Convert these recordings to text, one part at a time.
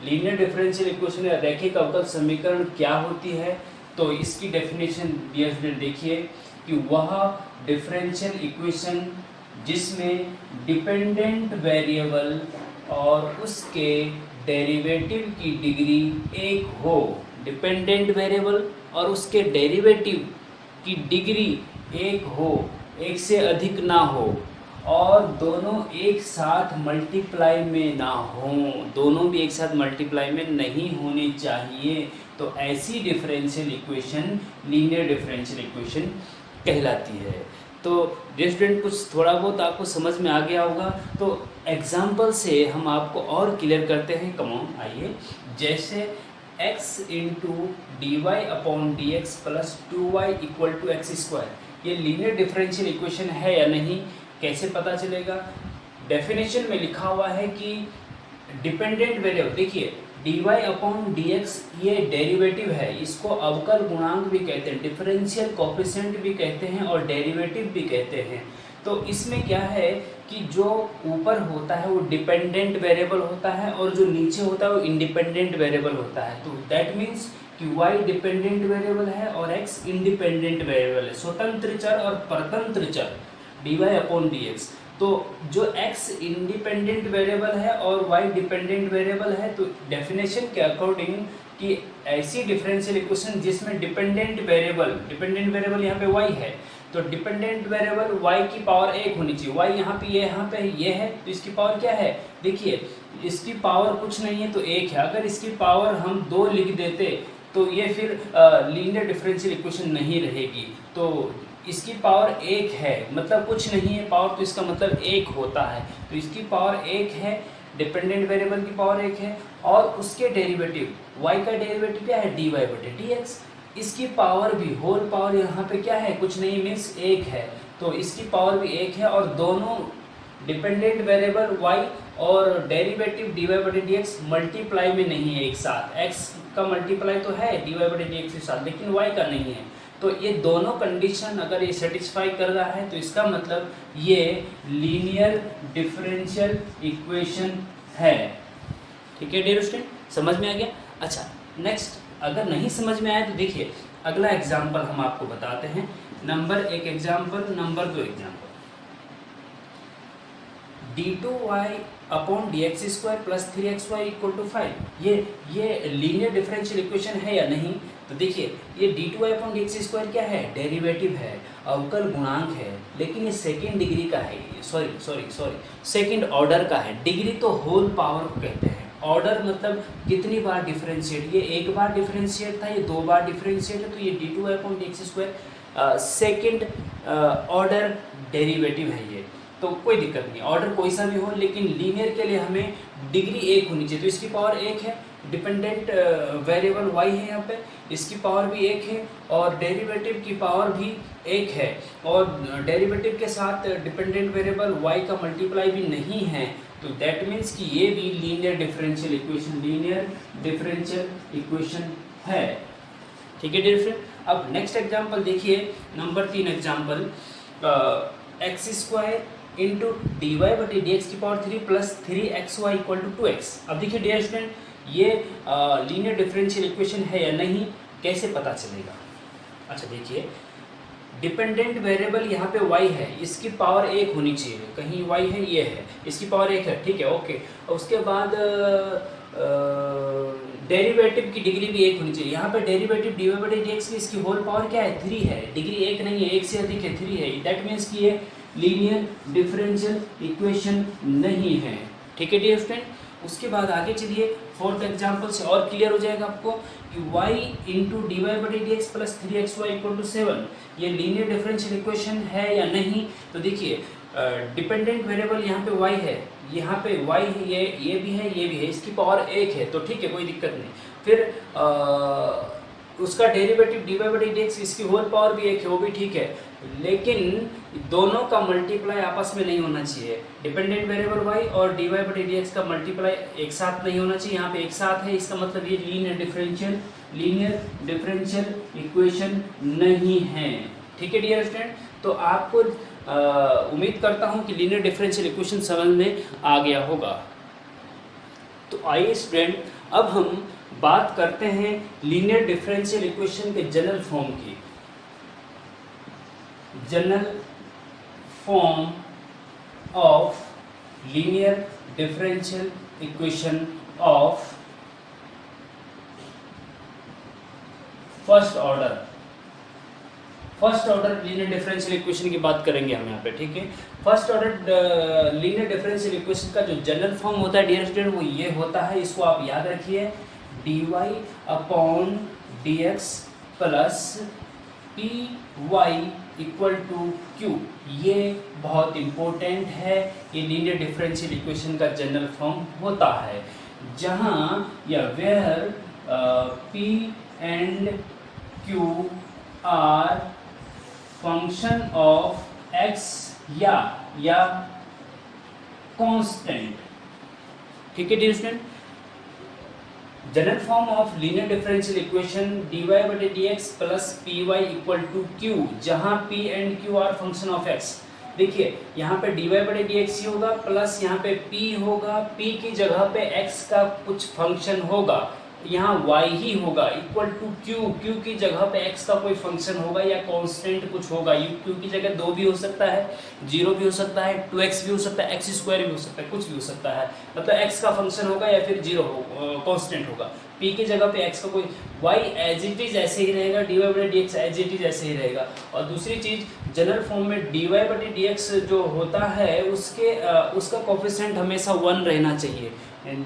Linear differential equation या रैखिक अवकल समीकरण क्या होती है, तो इसकी डेफिनेशन डियर स्टूडेंट देखिए कि वह डिफरेंशियल इक्वेशन जिसमें डिपेंडेंट वेरिएबल और उसके डेरिवेटिव की डिग्री एक हो, डिपेंडेंट वेरिएबल और उसके डेरिवेटिव की डिग्री एक हो, एक से अधिक ना हो, और दोनों एक साथ मल्टीप्लाई में ना हो, दोनों भी एक साथ मल्टीप्लाई में नहीं होनी चाहिए, तो ऐसी differential equation linear differential equation कहलाती है। तो डियर स्टूडेंट कुछ थोड़ा बहुत आपको समझ में आ गया होगा, तो एग्जाम्पल से हम आपको और क्लियर करते हैं। कमॉन आइए, जैसे x into D Y upon D x plus 2y equal to X square, ये लीनियर डिफरेंशियल इक्वेशन है या नहीं, कैसे पता चलेगा? डेफिनेशन में लिखा हुआ है कि डिपेंडेंट वेरिएबल, देखिए D Y upon D X ये डेरिवेटिव है, इसको अवकल गुणांक भी कहते हैं, डिफरेंशियल कोफिशिएंट भी कहते हैं और डेरिवेटिव भी कहते हैं। तो इसमें क्या है कि जो ऊपर होता है वो डिपेंडेंट वेरिएबल होता है और जो नीचे होता है वो इंडिपेंडेंट वेरिएबल होता है। तो दैट मीन्स कि y डिपेंडेंट वेरिएबल है और x इंडिपेंडेंट वेरिएबल है, स्वतंत्र चर और परतंत्र चर dy अपॉन dx। तो जो x इंडिपेंडेंट वेरिएबल है और y डिपेंडेंट वेरिएबल है, तो डेफिनेशन के अकॉर्डिंग कि ऐसी डिफरेंशियल इक्वेशन जिसमें डिपेंडेंट वेरिएबल यहाँ पे y है, तो डिपेंडेंट वेरिएबल y की पावर 1 होनी चाहिए। y यहाँ पे ये है, तो इसकी पावर क्या है? देखिए इसकी पावर कुछ नहीं है तो 1 है। अगर इसकी पावर हम 2 लिख देते तो ये फिर लीनियर डिफरेंशियल इक्वेशन नहीं रहेगी। तो इसकी पावर 1 है, मतलब कुछ नहीं है पावर, तो इसका मतलब 1 होता है। तो इसकी पावर 1 है, डिपेंडेंट वेरिएबल की पावर 1 है, और उसके डेरिवेटिव y का डेरिवेटिव क्या है? dy बटे dx। इसकी पावर भी होल पावर यहाँ पे क्या है? कुछ नहीं, मीन्स 1 है, तो इसकी पावर भी 1 है, और दोनों डिपेंडेंट वेरिएबल y और डेरिवेटिव dy बटे dx मल्टीप्लाई में नहीं है एक साथ। x का मल्टीप्लाई तो है dy बटे dx के साथ, लेकिन y का नहीं है। तो ये दोनों कंडीशन अगर ये सेटिस्फाई कर रहा है तो इसका मतलब ये लीनियर डिफरेंशियल इक्वेशन है। ठीक है डियर स्टूडेंट, समझ में आ गया? अच्छा नेक्स्ट, अगर नहीं समझ में आया तो देखिए अगला एग्जाम्पल हम आपको बताते हैं। Number 1 example, number 2 example. d2y upon D X square plus 3xy equal to 5, ये लीनियर डिफरेंशियल इक्वेशन है या नहीं? तो देखिए ये d2y upon D X square क्या है? डेरिवेटिव है, अवकल गुणांक है, लेकिन ये सेकेंड डिग्री का है, सॉरी सेकेंड ऑर्डर का है। डिग्री तो होल पावर को कहते हैं, ऑर्डर मतलब कितनी बार डिफरेंशिएट, ये एक बार डिफरेंशिएट था, ये 2 बार डिफरेंशिएट है, तो ये d2y upon D X square second order derivative है ये, तो कोई दिक्कत नहीं, ऑर्डर कोई सा भी हो, लेकिन लीनियर के लिए हमें डिग्री 1 होनी चाहिए। तो इसकी पावर 1 है, डिपेंडेंट वेरिएबल y है यहाँ पे, इसकी पावर भी 1 है, और डेरिवेटिव की पावर भी 1 है, और डेरिवेटिव के साथ डिपेंडेंट वेरिएबल y का मल्टीप्लाई भी नहीं है। तो दैट मीन्स कि ये भी लीनियर डिफरेंशियल इक्वेशन है। ठीक है डियर फ्रेंड, अब नेक्स्ट एग्जाम्पल देखिए, number 3 example, X square into D Y बटी डी एक्स की power 3 plus 3xy equal to 2x। अब देखिए डियर स्टूडेंट, ये लीनियर डिफरेंशियल इक्वेशन है या नहीं, कैसे पता चलेगा? अच्छा देखिए, डिपेंडेंट वेरिएबल यहाँ पे y है, इसकी पावर 1 होनी चाहिए, कहीं y है, ये है, इसकी पावर 1 है, ठीक है ओके। और उसके बाद डेरिवेटिव की डिग्री भी 1 होनी चाहिए। यहाँ पे डेरिवेटिव dy बटे dx की इसकी होल पावर क्या है? 3 है, डिग्री 1 नहीं है, 1 से अधिक है, 3 है। दैट मीन्स कि ये लीनियर डिफरेंशियल इक्वेशन नहीं है। ठीक है डियर स्टूडेंट, उसके बाद आगे चलिए, 4th एग्जाम्पल से और क्लियर हो जाएगा आपको कि y इंटू डी वाई बटे D x plus 3xy equal to 7, ये लीनियर डिफरेंशियल इक्वेशन है या नहीं? तो देखिए डिपेंडेंट वेरिएबल यहाँ पे y है, यहाँ पे y है, ये भी है, ये भी है, इसकी पावर 1 है, तो ठीक है कोई दिक्कत नहीं। फिर उसका डेरिवेटिव डी वाई बटे डी एक्स, इसकी होल पावर भी 1 है, वो भी ठीक है, लेकिन दोनों का मल्टीप्लाई आपस में नहीं होना चाहिए। डिपेंडेंट वेरिएबल y और डी वाई बटे डी एक्स का मल्टीप्लाई एक साथ नहीं होना चाहिए, यहाँ पे एक साथ है, इसका मतलब ये लीनियर डिफरेंशियल इक्वेशन नहीं है। ठीक है डियर स्टूडेंट, तो आपको उम्मीद करता हूँ कि लीनियर डिफरेंशियल इक्वेशन समझ में आ गया होगा। तो आइए स्टूडेंट, अब हम बात करते हैं लीनियर डिफरेंशियल इक्वेशन के जनरल फॉर्म की। General form of linear differential equation of first order linear differential equation की बात करेंगे हम यहाँ पे, ठीक है। First order linear differential equation का जो जनरल फॉर्म होता है डियर स्टूडेंट, वो ये होता है, इसको आप याद रखिए, dy/dx plus py equal to q। ये बहुत इम्पोर्टेंट है, ये लीनियर डिफरेंशियल इक्वेशन का जनरल फॉर्म होता है, जहाँ या where p and q are function of x या कांस्टेंट, ठीक है dear student. General form of linear differential equation dy/dx plus py equal to q, जहां p and q are function of x। देखिए यहाँ पे dy/dx ही होगा plus यहाँ पे p होगा, p की जगह पे x का कुछ फंक्शन होगा, यहाँ y ही होगा, इक्वल टू q की जगह पे x का कोई फंक्शन होगा या कांस्टेंट कुछ होगा। q की जगह 2 भी हो सकता है, 0 भी हो सकता है, 2x भी हो सकता है, x² भी हो सकता है, कुछ भी हो सकता है, मतलब x का फंक्शन होगा या फिर 0 कांस्टेंट होगा। p की जगह पे x का कोई, y एज इट इज ऐसे ही रहेगा, dy/dx एज इट इज ऐसे ही रहेगा। और दूसरी चीज, जनरल फॉर्म में dy/dx जो होता है उसका कोफिशिएंट हमेशा 1 रहना चाहिए,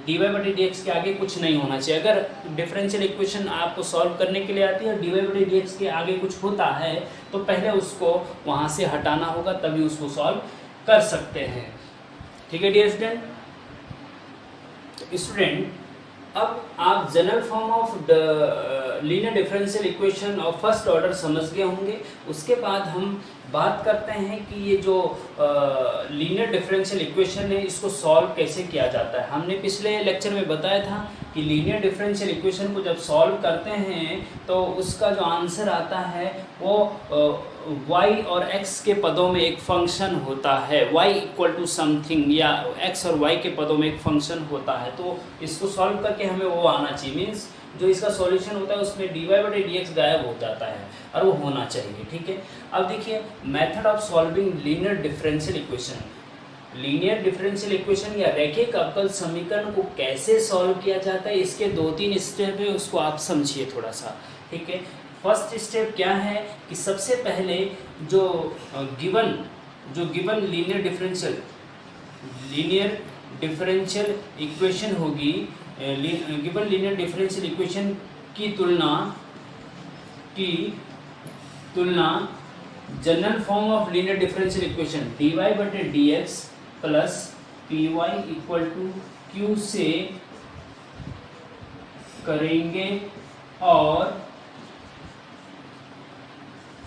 dy/dx के आगे कुछ नहीं होना चाहिए। अगर डिफरेंशियल इक्वेशन आपको सॉल्व करने के लिए आती है और dy/dx के आगे कुछ होता है तो पहले उसको वहाँ से हटाना होगा, तभी उसको सॉल्व कर सकते हैं, ठीक है डियर स्टूडेंट। स्टूडेंट, अब आप general form of linear differential equation of first order समझ गए होंगे। उसके बाद हम बात करते हैं कि ये जो लीनियर डिफरेंशियल इक्वेशन है इसको सॉल्व कैसे किया जाता है। हमने पिछले लेक्चर में बताया था कि लीनियर डिफरेंशियल इक्वेशन को जब सॉल्व करते हैं तो उसका जो आंसर आता है वो y और x के पदों में एक फंक्शन होता है, y इक्वल टू समथिंग, या x और y के पदों में एक फंक्शन होता है। तो इसको सॉल्व करके हमें वो आना चाहिए, मीन्स जो इसका सॉल्यूशन होता है उसमें dy/dx गायब हो जाता है और वो होना चाहिए, ठीक है। अब देखिए method of solving linear differential equation. Linear differential equation या रैखिक अवकल समीकरण को कैसे सॉल्व किया जाता है, इसके 2-3 स्टेप है, उसको आप समझिए थोड़ा सा, ठीक है। फर्स्ट स्टेप क्या है कि सबसे पहले जो गिवन लीनियर डिफरेंशियल इक्वेशन होगी, गिवन लीनियर डिफरेंशियल इक्वेशन की तुलना general form of linear differential equation dy/dx plus py equal to q से करेंगे और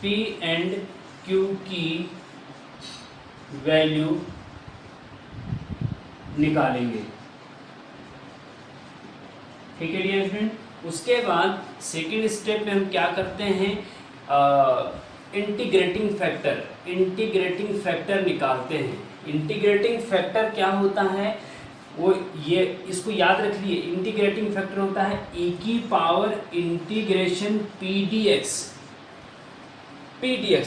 p एंड q की वैल्यू निकालेंगे, ठीक है डियर स्टूडेंट। उसके बाद सेकेंड स्टेप में हम क्या करते हैं, इंटीग्रेटिंग फैक्टर निकालते हैं। इंटीग्रेटिंग फैक्टर क्या होता है, वो ये इसको याद रख लिए, इंटीग्रेटिंग फैक्टर होता है e की पावर इंटीग्रेशन pdx,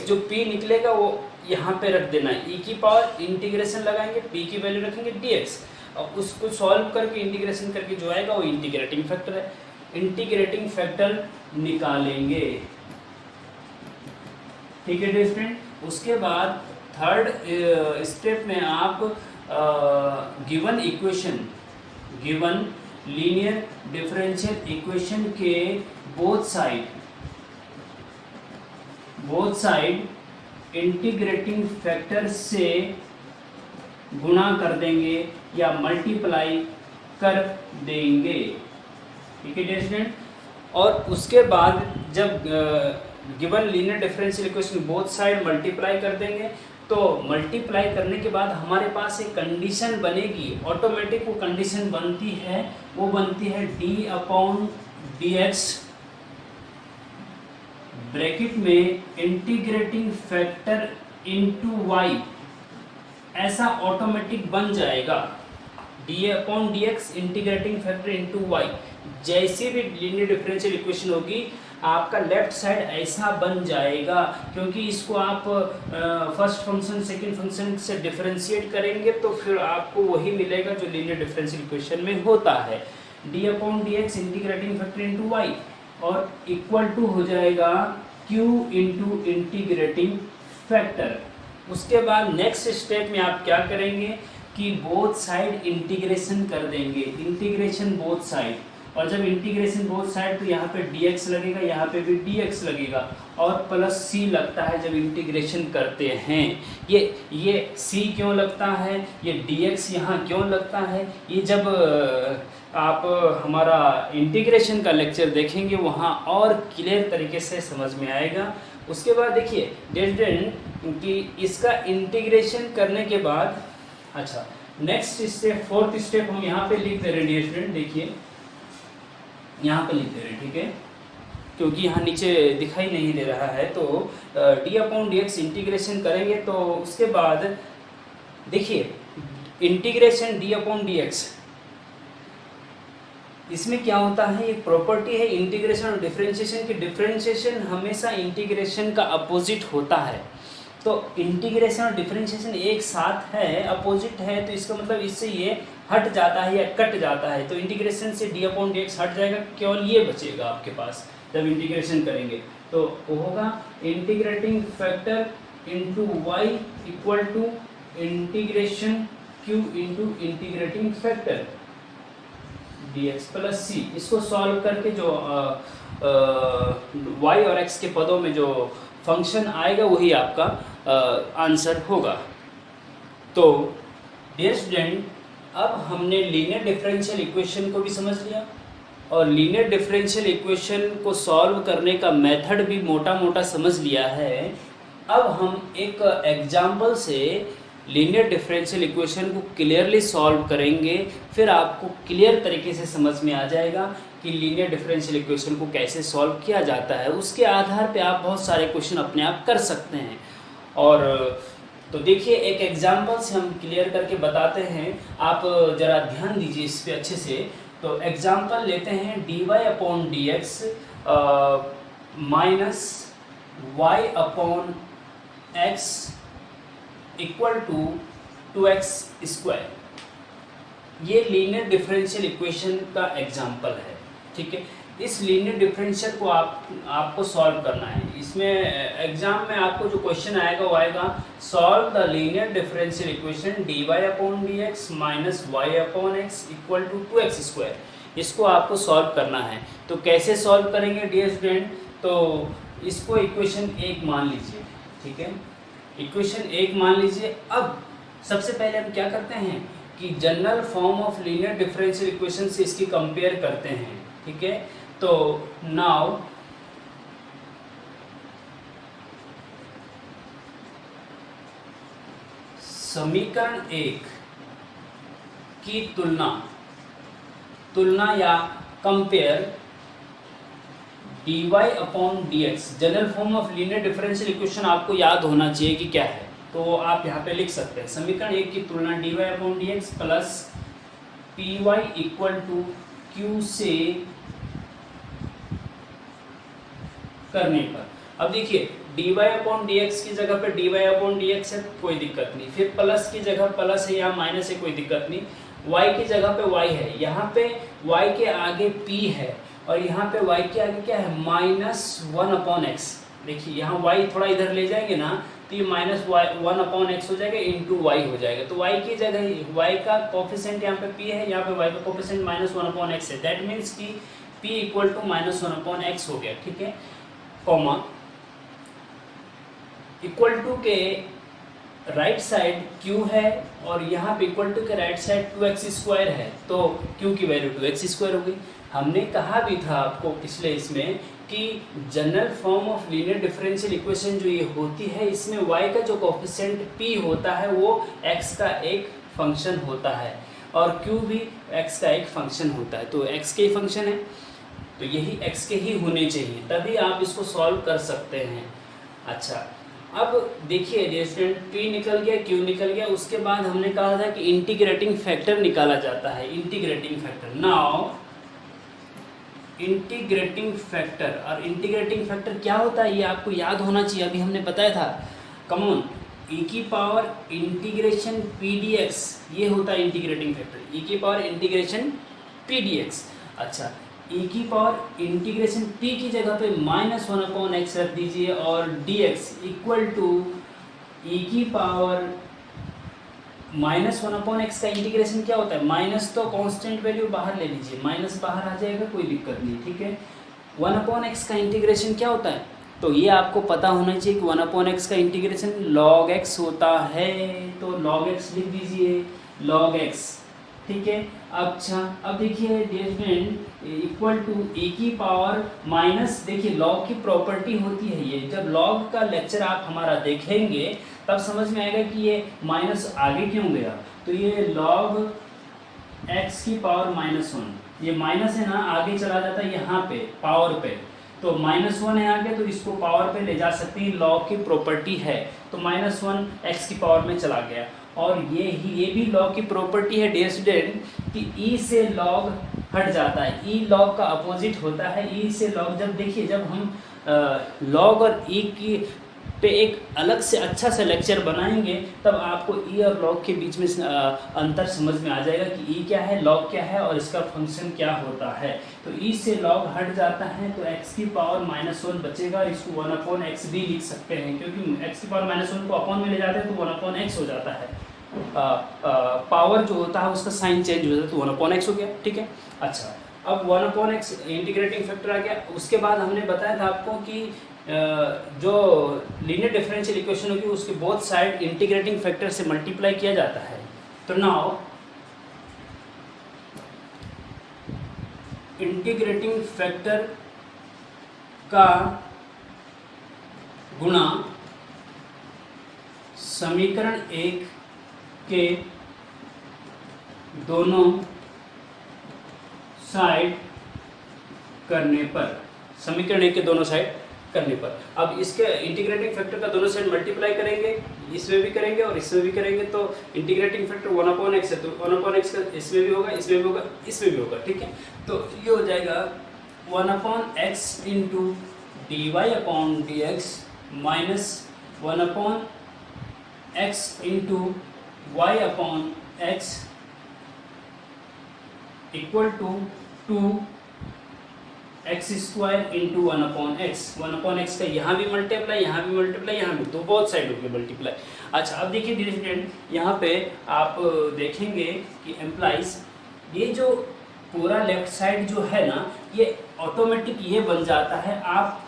जो p निकलेगा वो यहाँ पे रख देना है, e की पावर इंटीग्रेशन लगाएंगे, p की वैल्यू रखेंगे dx, और उसको सॉल्व करके इंटीग्रेशन करके जो आएगा वो इंटीग्रेटिंग फैक्टर है। इंटीग्रेटिंग फैक्टर निकालेंगे, ठीक है डियर स्टूडेंट। उसके बाद थर्ड स्टेप में आप गिवन लीनियर डिफरेंशियल इक्वेशन के बोथ साइड इंटीग्रेटिंग फैक्टर से गुणा कर देंगे या मल्टीप्लाई कर देंगे, ठीक है डियर स्टूडेंट। और उसके बाद जब given linear differential equation both side multiply कर देंगे तो मल्टीप्लाई करने के बाद हमारे पास एक कंडीशन बनेगी, ऑटोमेटिक वो कंडीशन बनती है, वो बनती है d/dx ब्रैकेट में इंटीग्रेटिंग फैक्टर इनटू y, ऐसा ऑटोमेटिक बन जाएगा D upon D X integrating factor into Y. जैसी भी लीनियर डिफरेंशियल इक्वेशन होगी आपका लेफ्ट साइड ऐसा बन जाएगा, क्योंकि इसको आप फर्स्ट फंक्शन सेकंड फंक्शन से डिफरेंशिएट करेंगे तो फिर आपको वही मिलेगा जो लीनियर डिफरेंशियल इक्वेशन में होता है। D upon D X integrating factor into Y और इक्वल टू हो जाएगा q इंटू इंटीग्रेटिंग फैक्टर। उसके बाद नेक्स्ट स्टेप में आप क्या करेंगे कि बोथ साइड इंटीग्रेशन कर देंगे, इंटीग्रेशन बोथ साइड। और जब इंटीग्रेशन बोथ साइड तो यहाँ पे dx लगेगा, यहाँ पे भी dx लगेगा और प्लस c लगता है जब इंटीग्रेशन करते हैं। ये c क्यों लगता है, ये dx यहाँ क्यों लगता है, ये जब आप हमारा इंटीग्रेशन का लेक्चर देखेंगे वहाँ और क्लियर तरीके से समझ में आएगा। उसके बाद देखिए डियर स्टूडेंट कि इसका इंटीग्रेशन करने के बाद, अच्छा नेक्स्ट स्टेप फोर्थ स्टेप हम यहाँ पे लिख दे रहे हैं डियर स्टूडेंट, देखिए यहाँ पे लिख दे रहे हैं, ठीक है, क्योंकि यहाँ नीचे दिखाई नहीं दे रहा है। तो D upon D x integration करेंगे तो उसके बाद देखिए integration D upon D x, इसमें क्या होता है, एक प्रॉपर्टी है इंटीग्रेशन और डिफरेंशिएशन की, डिफरेंशिएशन हमेशा इंटीग्रेशन का अपोजिट होता है। तो इंटीग्रेशन और डिफरेंशिएशन एक साथ है, अपोजिट है, तो इसका मतलब इससे ये हट जाता है या कट जाता है। तो इंटीग्रेशन से डी अपॉन डी एक्स हट जाएगा, केवल ये बचेगा आपके पास जब इंटीग्रेशन करेंगे। तो वो होगा integrating factor into y equal to integration Q into integrating factor dx plus C. इसको सॉल्व करके जो y और x के पदों में जो फंक्शन आएगा वही आपका आंसर होगा। तो डियर स्टूडेंट अब हमने लीनियर डिफरेंशियल इक्वेशन को भी समझ लिया और लीनियर डिफरेंशियल इक्वेशन को सॉल्व करने का मेथड भी मोटा मोटा समझ लिया है। अब हम एक एग्जाम्पल से लीनियर डिफरेंशियल इक्वेशन को क्लियरली सॉल्व करेंगे, फिर आपको क्लियर तरीके से समझ में आ जाएगा कि लीनियर डिफरेंशियल इक्वेशन को कैसे सॉल्व किया जाता है। उसके आधार पे आप बहुत सारे क्वेश्चन अपने आप कर सकते हैं। और तो देखिए एक एग्जाम्पल से हम क्लियर करके बताते हैं, आप ज़रा ध्यान दीजिए इस पे अच्छे से। तो एग्जाम्पल लेते हैं dy upon D x minus y upon x equal to 2x square. ये लीनियर डिफरेंशियल इक्वेशन का एग्जाम्पल है, ठीक है। इस लीनियर डिफरेंशियल को आपको सॉल्व करना है। इसमें एग्जाम में आपको जो क्वेश्चन आएगा वो आएगा solve the linear differential equation dy upon D x minus y upon x equal to 2x square. इसको आपको सॉल्व करना है। तो कैसे सॉल्व करेंगे डियर स्टूडेंट, तो इसको इक्वेशन 1 मान लीजिए, ठीक है, इक्वेशन 1 मान लीजिए। अब सबसे पहले हम क्या करते हैं कि general form of linear differential equation से इसकी कंपेयर करते हैं, ठीक है। तो नाउ समीकरण 1 की तुलना या compare dy upon D x, general form of linear differential equation आपको याद होना चाहिए कि क्या है। तो आप यहाँ पे लिख सकते हैं समीकरण 1 की तुलना dy upon D x plus p y equal to q से करने पर। अब देखिए dy अपॉन डी एक्स की जगह पे dy अपॉन डी एक्स है, कोई दिक्कत नहीं। फिर प्लस की जगह प्लस है या माइनस है, कोई दिक्कत नहीं। y की जगह पे y है, यहाँ पे y के आगे p है और यहाँ पे y के आगे क्या है -1 अपॉन एक्स। देखिए यहाँ y थोड़ा इधर ले जाएंगे ना तो ये -1 अपॉन एक्स हो जाएगा इंटू वाई हो जाएगा। तो y की जगह y का कोफिशिएंट यहाँ पे p है, यहाँ पे y का कोफिशिएंट -1 अपॉन एक्स है। दैट मीन्स कि p equal to -1 upon x हो गया, ठीक है, कॉमा इक्वल टू के राइट साइड q है और यहाँ पे इक्वल टू के राइट साइड 2x स्क्वायर है, तो q की वैल्यू 2x स्क्वायर हो गई। हमने कहा भी था आपको पिछले इसमें कि general form of linear differential equation जो ये होती है इसमें y का जो कोफिशिएंट p होता है वो x का एक फंक्शन होता है और q भी x का एक फंक्शन होता है। तो x के ही फंक्शन है तो यही x के ही होने चाहिए, तभी आप इसको सॉल्व कर सकते हैं। अच्छा, अब देखिए डियर स्टूडेंट, P निकल गया, Q निकल गया, उसके बाद हमने कहा था कि इंटीग्रेटिंग फैक्टर निकाला जाता है। Integrating factor, now integrating factor, और इंटीग्रेटिंग फैक्टर क्या होता है ये आपको याद होना चाहिए, अभी हमने बताया था। कमॉन, e की power integration P D X, ये होता है इंटीग्रेटिंग फैक्टर, e की power integration P D x. अच्छा, e की पावर इंटीग्रेशन p की जगह पे -1/x रख दीजिए और dx इक्वल टू e की पावर -1/x का इंटीग्रेशन क्या होता है, माइनस तो कांस्टेंट वैल्यू बाहर ले लीजिए, माइनस बाहर आ जाएगा, कोई दिक्कत नहीं, ठीक है। 1/x का इंटीग्रेशन क्या होता है, तो ये आपको पता होना चाहिए कि 1/x का इंटीग्रेशन log x होता है, तो log x लिख दीजिए, log x, ठीक है। अच्छा, अब देखिए dear student, equal to e की पावर माइनस, देखिए log की प्रॉपर्टी होती है ये, जब log का लेक्चर आप हमारा देखेंगे तब समझ में आएगा कि ये माइनस आगे क्यों गया। तो ये log x की पावर -1, ये माइनस है ना, आगे चला जाता है यहाँ पे पावर पे, तो -1 है आगे, तो इसको पावर पे ले जा सकते हैं, log की प्रॉपर्टी है, तो -1 x की पावर में चला गया। और ये भी log की प्रॉपर्टी है डियर स्टूडेंट कि e से log हट जाता है, e log का अपोजिट होता है, e से log, जब देखिए जब हम log और e की पे एक अलग से अच्छा सा लेक्चर बनाएंगे तब आपको e और log के बीच में अंतर समझ में आ जाएगा कि e क्या है, log क्या है और इसका फंक्शन क्या होता है। तो e से log हट जाता है तो x की पावर -1 बचेगा, इसको 1/x भी लिख सकते हैं, क्योंकि x की पावर -1 को अपॉन में ले जाते हैं तो 1/x हो जाता है, पावर जो होता है उसका साइन चेंज हो जाता है, तो 1/x हो गया, ठीक है। अच्छा, अब 1/x इंटीग्रेटिंग फैक्टर आ गया। उसके बाद हमने बताया था आपको कि जो लीनियर डिफरेंशियल इक्वेशन होगी उसके बोथ साइड इंटीग्रेटिंग फैक्टर से मल्टीप्लाई किया जाता है। तो नाउ इंटीग्रेटिंग फैक्टर का गुणा समीकरण 1 के दोनों साइड करने पर, समीकरण 1 के दोनों साइड करने पर, अब इसके इंटीग्रेटिंग फैक्टर का दोनों साइड मल्टीप्लाई करेंगे, इसमें भी करेंगे और इसमें भी करेंगे, तो इंटीग्रेटिंग फैक्टर 1/x है, तो 1/x का इसमें भी होगा, इसमें भी होगा, इसमें भी होगा, ठीक है। तो ये हो जाएगा 1/x into dy/dx minus 1/x into y/x equal to 2x² into 1/x, 1/x का यहाँ भी मल्टीप्लाई, यहाँ भी मल्टीप्लाई, यहाँ भी, तो बहुत साइड हो गए मल्टीप्लाई। अच्छा, अब देखिए डियर स्टूडेंट, यहाँ पे आप देखेंगे कि एम्प्लाइज ये जो पूरा लेफ्ट साइड जो है ना, ये ऑटोमेटिक ये बन जाता है, आप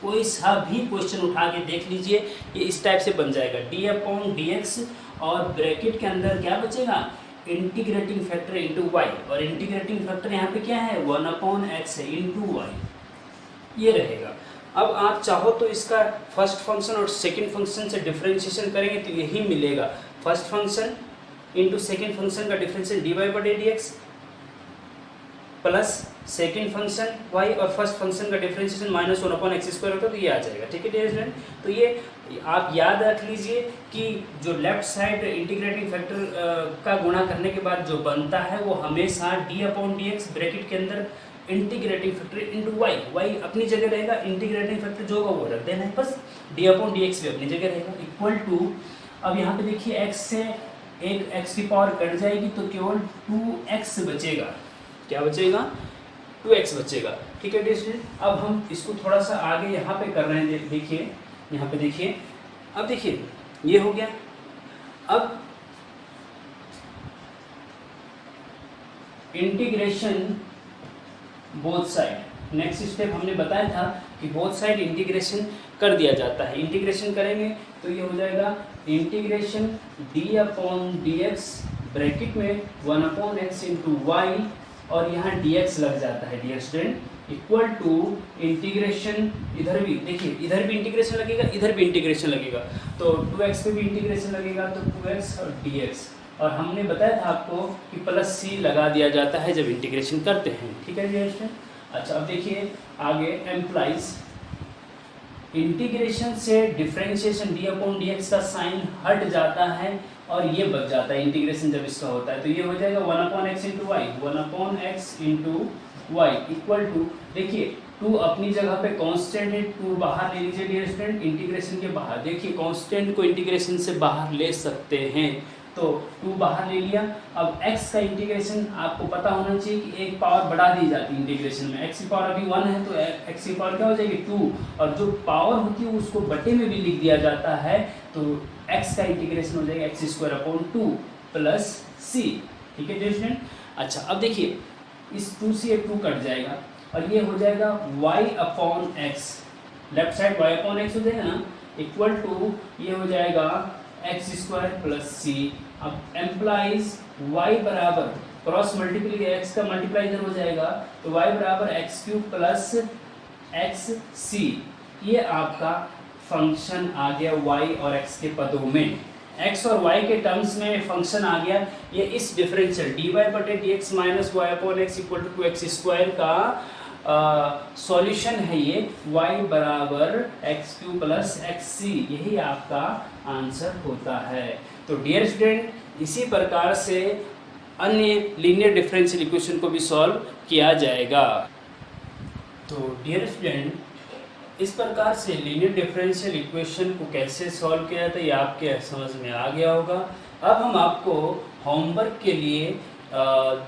कोई सा भी क्वेश्चन उठा के देख लीजिए, ये इस टाइप से बन जाएगा, d/dx और ब्रैकेट के अंदर क्या बचेगा, इंटीग्रेटिंग फैक्टर इंटू वाई, और इंटीग्रेटिंग फैक्टर यहाँ पे क्या है, 1/x है इंटू वाई, ये रहेगा। अब आप चाहो तो इसका फर्स्ट फंक्शन और सेकंड फंक्शन से डिफरेंशिएशन करेंगे तो यही मिलेगा, first function into second function का differentiation dy/dx plus second function y और फर्स्ट फंक्शन का डिफरेंशिएशन -1/x² होता है, तो ये आ जाएगा, ठीक है डियर स्टूडेंट। तो ये आप याद रख लीजिए कि जो लेफ्ट साइड इंटीग्रेटिंग फैक्टर का गुणा करने के बाद जो बनता है वो हमेशा d/dx ब्रैकेट के अंदर इंटीग्रेटिंग फैक्टर इंटू वाई अपनी जगह रहेगा, इंटीग्रेटिंग फैक्टर जो होगा वो रख देना है बस, d/dx भी अपनी जगह रहेगा, इक्वल टू, अब यहाँ पे देखिए x से एक x की पावर कट जाएगी तो केवल 2x बचेगा, क्या बचेगा, 2x बचेगा, ठीक है डियर स्टूडेंट। अब हम इसको थोड़ा सा आगे यहाँ पे कर रहे हैं, देखिए यहाँ पे देखिए, अब देखिए ये हो गया। अब integration both side, next step हमने बताया था कि बोथ साइड इंटीग्रेशन कर दिया जाता है, इंटीग्रेशन करेंगे तो ये हो जाएगा इंटीग्रेशन d/dx ब्रैकेट में 1/x इंटू वाई, और यहाँ dx लग जाता है dear student, equal to integration, इधर भी देखिए, इधर भी इंटीग्रेशन लगेगा, इधर भी इंटीग्रेशन लगेगा, तो 2x पे भी इंटीग्रेशन लगेगा, तो 2x और dx, और हमने बताया था आपको कि प्लस c लगा दिया जाता है जब इंटीग्रेशन करते हैं, ठीक है डियर स्टूडेंट। अच्छा, अब देखिए आगे एम्प्लाइज इंटीग्रेशन से डिफरेंशिएशन d/dx का साइन हट जाता है और ये बच जाता है इंटीग्रेशन जब इसका होता है, तो ये हो जाएगा 1/x into y, 1/x into y equal to, देखिए 2 अपनी जगह पे कांस्टेंट है, 2 बाहर ले लीजिए डियर स्टूडेंट इंटीग्रेशन के बाहर, देखिए कांस्टेंट को इंटीग्रेशन से बाहर ले सकते हैं, तो 2 बाहर ले लिया। अब x का इंटीग्रेशन आपको पता होना चाहिए कि एक पावर बढ़ा दी जाती है इंटीग्रेशन में, x की पावर अभी 1 है तो x की पावर क्या हो जाएगी 2, और जो पावर होती है उसको बटे में भी लिख दिया जाता है, तो x का इंटीग्रेशन हो जाएगा x² प्लस c, ठीक है स्टूडेंट। अच्छा अब देखिए इस 2 से ये 2 कट जाएगा और ये हो जाएगा y/x, लेफ्ट साइड y/x हो जाएगा ना, इक्वल टू ये हो जाएगा x² प्लस c। अब एम्प्लाइज y बराबर क्रॉस मल्टीप्लाई x का मल्टीप्लाई इधर हो जाएगा, तो y बराबर x³ प्लस xc, ये आपका फंक्शन आ गया y और x के पदों में, x और y के टर्म्स में फंक्शन आ गया। ये इस differential dy/dx minus y/x equal to 2x² का सॉल्यूशन है ये, y बराबर x³ प्लस xc, यही आपका आंसर होता है। तो डियर स्टूडेंट इसी प्रकार से अन्य लीनियर डिफरेंशियल इक्वेशन को भी सॉल्व किया जाएगा। तो डियर स्टूडेंट इस प्रकार से लीनियर डिफरेंशियल इक्वेशन को कैसे सॉल्व किया जाता है ये आपके समझ में आ गया होगा। अब हम आपको होमवर्क के लिए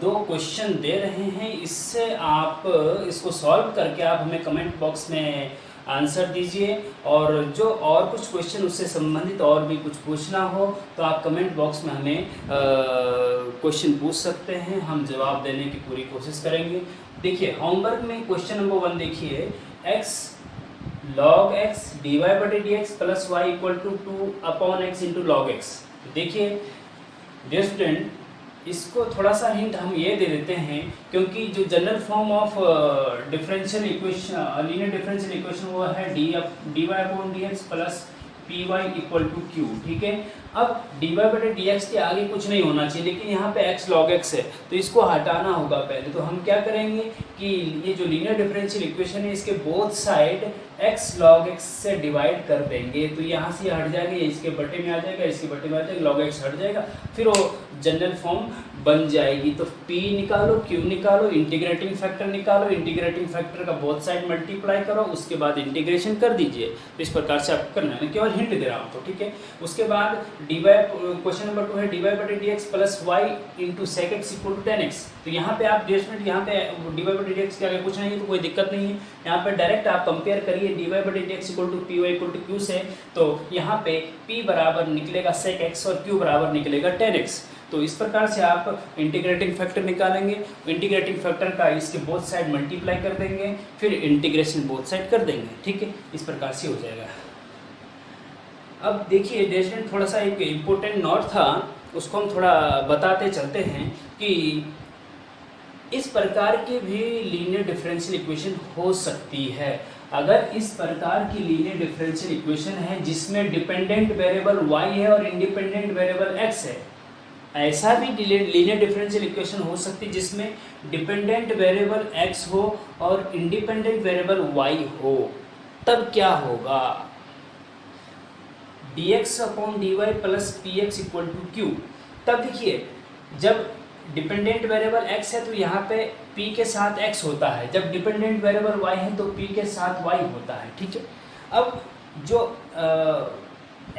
2 क्वेश्चन दे रहे हैं, इससे आप इसको सॉल्व करके आप हमें कमेंट बॉक्स में आंसर दीजिए, और जो और कुछ क्वेश्चन उससे संबंधित और भी कुछ पूछना हो तो आप कमेंट बॉक्स में हमें क्वेश्चन पूछ सकते हैं, हम जवाब देने की पूरी कोशिश करेंगे। देखिए होमवर्क में क्वेश्चन नंबर 1 देखिए, x log x dy/dx plus y equal to 2/x into log x। देखिए डियर स्टूडेंट इसको थोड़ा सा हिंट हम ये दे देते हैं, क्योंकि जो general form of differential equation linear differential equation वो है dy/dx plus py equal to q, ठीक है। अब dy/dx के आगे कुछ नहीं होना चाहिए, लेकिन यहाँ पे x log x है तो इसको हटाना होगा पहले, तो हम क्या करेंगे कि ये जो लीनियर डिफरेंशियल इक्वेशन है इसके both side x log x से डिवाइड कर देंगे, तो यहाँ से हट जाएगा, ये इसके बटे में आ जाएगा, इसके बटे में आ जाएगा, log x हट जाएगा, फिर वो जनरल फॉर्म बन जाएगी। तो p निकालो, q निकालो, इंटीग्रेटिंग फैक्टर निकालो, इंटीग्रेटिंग फैक्टर का बोथ साइड मल्टीप्लाई करो, उसके बाद इंटीग्रेशन कर दीजिए। तो इस प्रकार से आपको करना है, मैं केवल हिंट दे रहा हूँ, तो ठीक है। उसके बाद क्वेश्चन नंबर 2 है dy/dx plus y into sec x equal to 10x। तो यहाँ पे आप डेस्टमेंट यहाँ पे dy/dx के आगे कुछ नहीं है तो कोई दिक्कत नहीं है, यहाँ पे डायरेक्ट आप कंपेयर करिए dy/dx equal to py equal to q से, तो यहाँ पे p बराबर निकलेगा sec x और q बराबर निकलेगा 10x। तो इस प्रकार से आप इंटीग्रेटिंग फैक्टर निकालेंगे, इंटीग्रेटिंग फैक्टर का इसके बोथ साइड मल्टीप्लाई कर देंगे, फिर इंटीग्रेशन बोथ साइड कर देंगे, ठीक है। इस प्रकार से हो जाएगा। अब देखिए डेस्टमेंट थोड़ा सा एक इम्पोर्टेंट नोट था, उसको हम थोड़ा बताते चलते हैं कि इस प्रकार की भी लीनियर डिफरेंशियल इक्वेशन हो सकती है। अगर इस प्रकार की लीनियर डिफरेंशियल इक्वेशन है जिसमें डिपेंडेंट वेरिएबल y है और इंडिपेंडेंट वेरिएबल x है, ऐसा भी लीनियर डिफरेंशियल इक्वेशन हो सकती है जिसमें डिपेंडेंट वेरिएबल x हो और इंडिपेंडेंट वेरिएबल y हो, तब क्या होगा, dx/dy plus px equal to q। तब देखिए जब डिपेंडेंट वेरिएबल x है तो यहाँ पे p के साथ x होता है, जब डिपेंडेंट वेरिएबल y है तो p के साथ y होता है, ठीक है। अब जो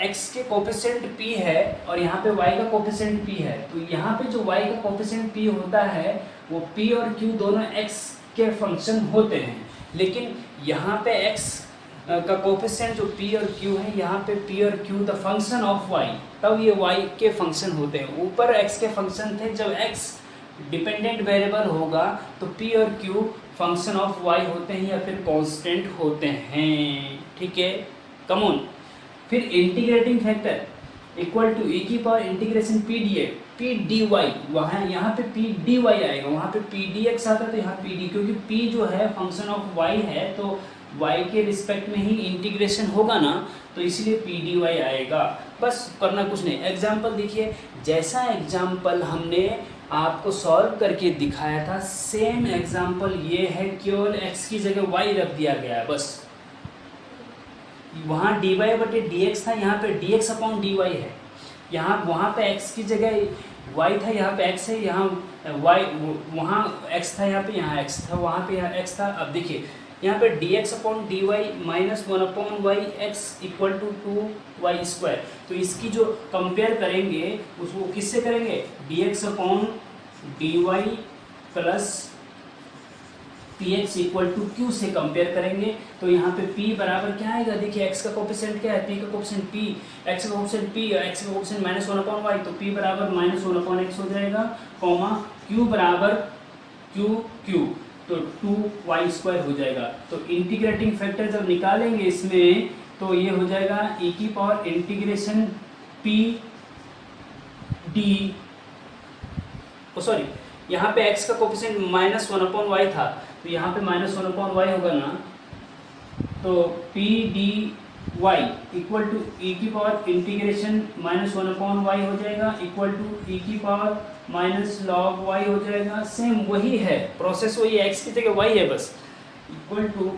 x के कोफिशिएंट p है और यहाँ पे y का कोफिशिएंट p है, तो यहाँ पे जो y का कोफिशिएंट p होता है वो p और q दोनों x के फंक्शन होते हैं, लेकिन यहाँ पे x का कोफिशिएंट जो p और q है, यहाँ पे p और q the function of y, तब ये y के फंक्शन होते हैं। ऊपर x के फंक्शन थे, जब x डिपेंडेंट वेरिएबल होगा तो p और q फंक्शन ऑफ y होते हैं या फिर कांस्टेंट होते हैं, ठीक है। कम ऑन, फिर integrating factor equal to e की पावर इंटीग्रेशन p dy, वहाँ यहाँ पे p dy आएगा, वहाँ पे p dx आता है तो यहाँ p d, क्योंकि p जो है फंक्शन ऑफ y है तो y के रिस्पेक्ट में ही इंटीग्रेशन होगा ना, तो इसलिए p dy आएगा। बस करना कुछ नहीं। एग्जाम्पल देखिए, जैसा एग्जाम्पल हमने आपको सॉल्व करके दिखाया था सेम एग्जाम्पल ये है, केवल x की जगह y रख दिया गया है बस। वहाँ dy बटे dx था, यहाँ पे dx अपॉन dy है। यहाँ वहाँ पे x की जगह y था, यहाँ पे x है, यहाँ y, वहाँ x था, यहाँ x था, वहाँ पे यहाँ x था। अब देखिए यहाँ पे dx upon dy minus 1 upon y x equal to 2y²। तो इसकी जो कंपेयर करेंगे उसको किससे करेंगे, dx upon dy plus px equal to q से कंपेयर करेंगे। तो यहाँ पे p बराबर क्या आएगा, देखिए x का कोफिशिएंट क्या है, p का कोफिशिएंट p, x का कोफिशिएंट p, x का कोफिशिएंट माइनस 1 अपॉन वाई, तो p बराबर माइनस 1 अपॉन एक्स हो जाएगा, कॉमा q बराबर q, तो 2y² हो जाएगा। तो इंटीग्रेटिंग फैक्टर जब निकालेंगे इसमें तो ये हो जाएगा e की power integration p d, sorry यहाँ पे x का कोफिशिएंट माइनस 1 अपॉन वाई था, तो यहाँ पे माइनस 1 अपॉन वाई होगा ना, तो p dy equal to e की power integration minus 1 upon y हो जाएगा, इक्वल टू e की पावर माइनस लॉग y हो जाएगा। सेम वही है प्रोसेस, वही है, x की जगह y है बस, इक्वल टू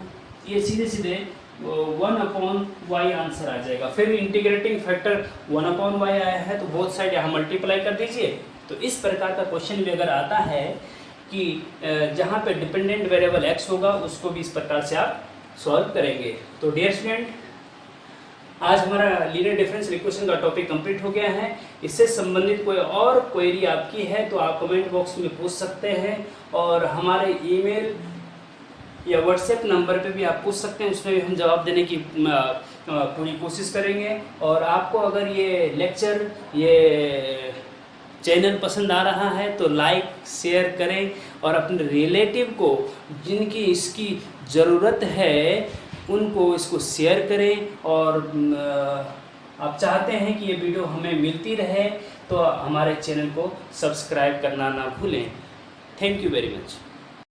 ये सीधे सीधे 1 अपॉन वाई आंसर आ जाएगा। फिर इंटीग्रेटिंग फैक्टर 1 अपॉन वाई आया है तो बोथ साइड यहाँ मल्टीप्लाई कर दीजिए। तो इस प्रकार का क्वेश्चन भी अगर आता है कि जहाँ पे डिपेंडेंट वेरिएबल x होगा उसको भी इस प्रकार से आप सॉल्व करेंगे। तो डियर स्टूडेंट, आज हमारा लीनियर डिफरेंशियल इक्वेशन का टॉपिक कंप्लीट हो गया है। इससे संबंधित कोई और क्वेरी आपकी है तो आप कमेंट बॉक्स में पूछ सकते हैं, और हमारे ईमेल या व्हाट्सएप नंबर पे भी आप पूछ सकते हैं, उसमें भी हम जवाब देने की पूरी कोशिश करेंगे। और आपको अगर ये लेक्चर, ये चैनल पसंद आ रहा है तो लाइक शेयर करें, और अपने रिलेटिव को जिनकी इसकी ज़रूरत है उनको इसको शेयर करें। और आप चाहते हैं कि ये वीडियो हमें मिलती रहे तो हमारे चैनल को सब्सक्राइब करना ना भूलें। Thank you very much.